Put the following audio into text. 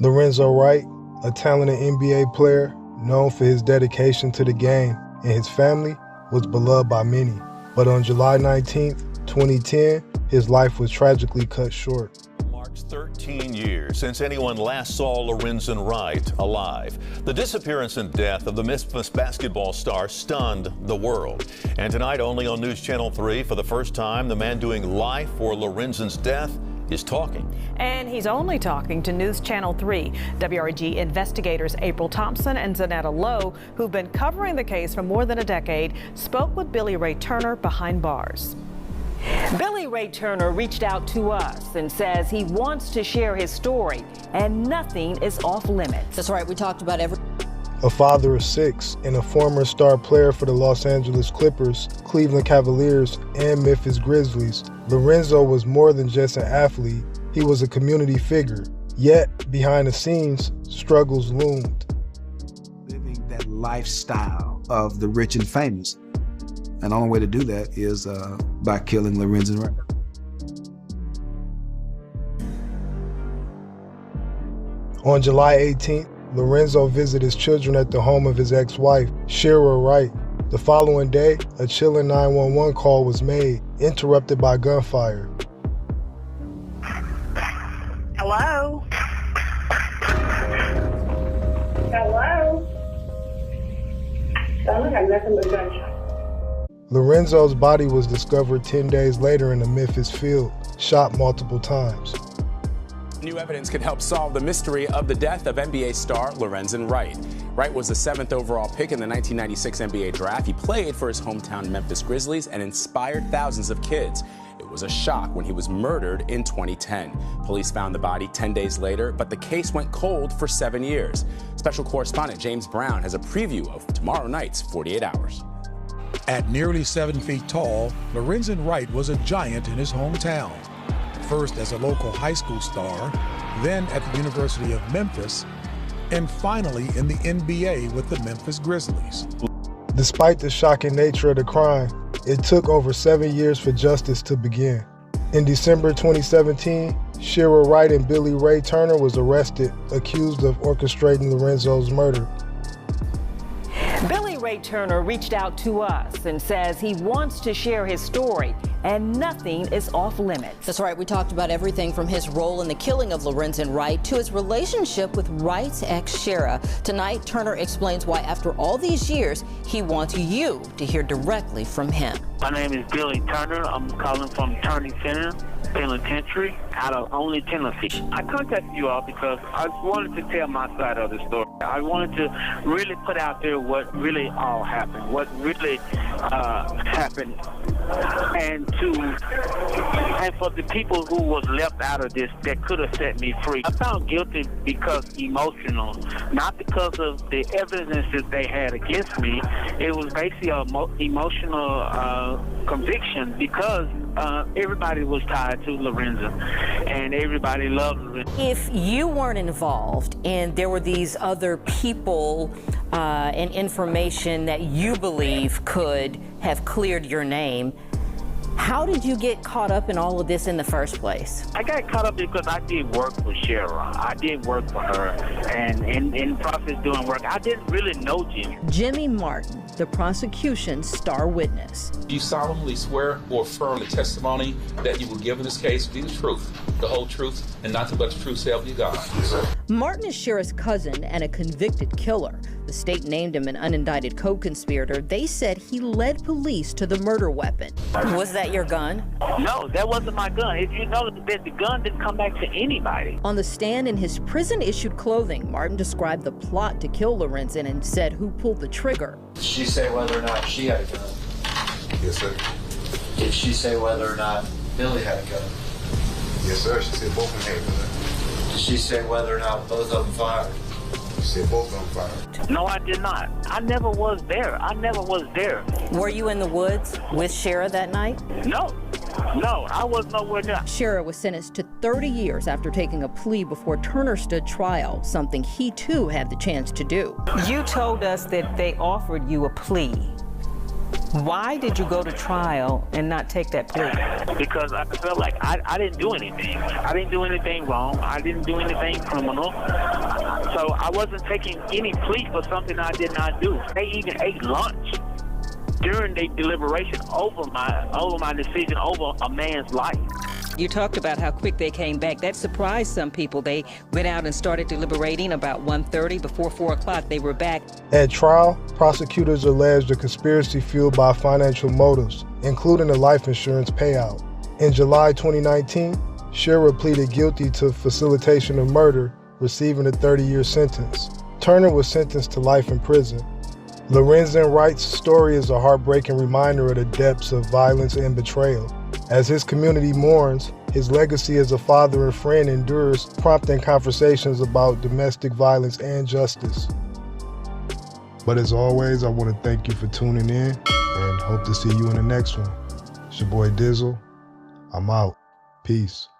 Lorenzen Wright, a talented NBA player known for his dedication to the game and his family, was beloved by many. But on July 19, 2010, his life was tragically cut short. Marks 13 years since anyone last saw Lorenzen Wright alive. The disappearance and death of the Memphis basketball star stunned the world. And tonight, only on News Channel 3, for the first time, the man doing life for Lorenzen's death is talking. And he's only talking to News Channel 3. WREG investigators April Thompson and Zanetta Lowe, who've been covering the case for more than a decade, spoke with Billy Ray Turner behind bars. Billy Ray Turner reached out to us and says he wants to share his story, and nothing is off limits. That's right, we talked about A father of 6 and a former star player for the Los Angeles Clippers, Cleveland Cavaliers, and Memphis Grizzlies, Lorenzen was more than just an athlete. He was a community figure. Yet, behind the scenes, struggles loomed. Living that lifestyle of the rich and famous. And the only way to do that is by killing Lorenzen Wright. On July 18th, Lorenzen visited his children at the home of his ex-wife, Shira Wright. The following day, a chilling 911 call was made, interrupted by gunfire. Hello? Hello? I have nothing but gunshot. Lorenzen's body was discovered 10 days later in a Memphis field, shot multiple times. New evidence could help solve the mystery of the death of NBA star Lorenzen Wright. Wright was the 7th overall pick in the 1996 NBA draft. He played for his hometown Memphis Grizzlies and inspired thousands of kids. It was a shock when he was murdered in 2010. Police found the body 10 days later, but the case went cold for 7 years. Special correspondent James Brown has a preview of tomorrow night's 48 Hours. At nearly 7 feet tall, Lorenzen Wright was a giant in his hometown. First as a local high school star, then at the University of Memphis, and finally in the NBA with the Memphis Grizzlies. Despite the shocking nature of the crime, it took over 7 years for justice to begin. In December 2017, Shira Wright and Billy Ray Turner was arrested, accused of orchestrating Lorenzen's murder. Billy Ray Turner reached out to us and says he wants to share his story, and nothing is off limits. That's right, we talked about everything from his role in the killing of Lorenzen Wright to his relationship with Wright's ex Shira. Tonight, Turner explains why after all these years, he wants you to hear directly from him. My name is Billy Turner. I'm calling from Turning Center Penitentiary out of Only, Tennessee. I contacted you all because I wanted to tell my side of the story. I wanted to really put out there what really all happened, what really happened, and for the people who was left out of this that could have set me free. I found guilty because emotional, not because of the evidence that they had against me. It was basically an emotional conviction because everybody was tied to Lorenzen and everybody loved Lorenzen. If you weren't involved and there were these other people and information that you believe could have cleared your name, how did you get caught up in all of this in the first place? I got caught up because I did work for Shira. I did work for her, and in the process doing work, I didn't really know Jimmy. Jimmy Martin, the prosecution's star witness. You solemnly swear or affirm the testimony that you will give in this case be the truth, the whole truth, and nothing but the truth, so help you God. Yes, sir. Martin is Shira's cousin and a convicted killer. The state named him an unindicted co-conspirator. They said he led police to the murder weapon. Was that your gun? No, that wasn't my gun. If you know that the gun didn't come back to anybody. On the stand in his prison-issued clothing, Martin described the plot to kill Lorenzen and said who pulled the trigger. Did she say whether or not she had a gun? Yes, sir. Did she say whether or not Billy had a gun? Yes, sir. She said both of them had a gun. Did she say whether or not both of them fired? She said both of them fired. No, I did not. I never was there. I never was there. Were you in the woods with Shira that night? No, I was nowhere near. Shira was sentenced to 30 years after taking a plea before Turner stood trial, something he too had the chance to do. You told us that they offered you a plea. Why did you go to trial and not take that plea? Because I felt like I didn't do anything. I didn't do anything wrong. I didn't do anything criminal. So I wasn't taking any plea for something I did not do. They even ate lunch during their deliberation over my decision over a man's life. You talked about how quick they came back. That surprised some people. They went out and started deliberating about 1:30. Before 4 o'clock, they were back. At trial, prosecutors alleged a conspiracy fueled by financial motives, including a life insurance payout. In July 2019, Shearer pleaded guilty to facilitation of murder, receiving a 30-year sentence. Turner was sentenced to life in prison. Lorenzen Wright's story is a heartbreaking reminder of the depths of violence and betrayal. As his community mourns, his legacy as a father and friend endures, prompting conversations about domestic violence and justice. But as always, I want to thank you for tuning in and hope to see you in the next one. It's your boy Dizzle. I'm out. Peace.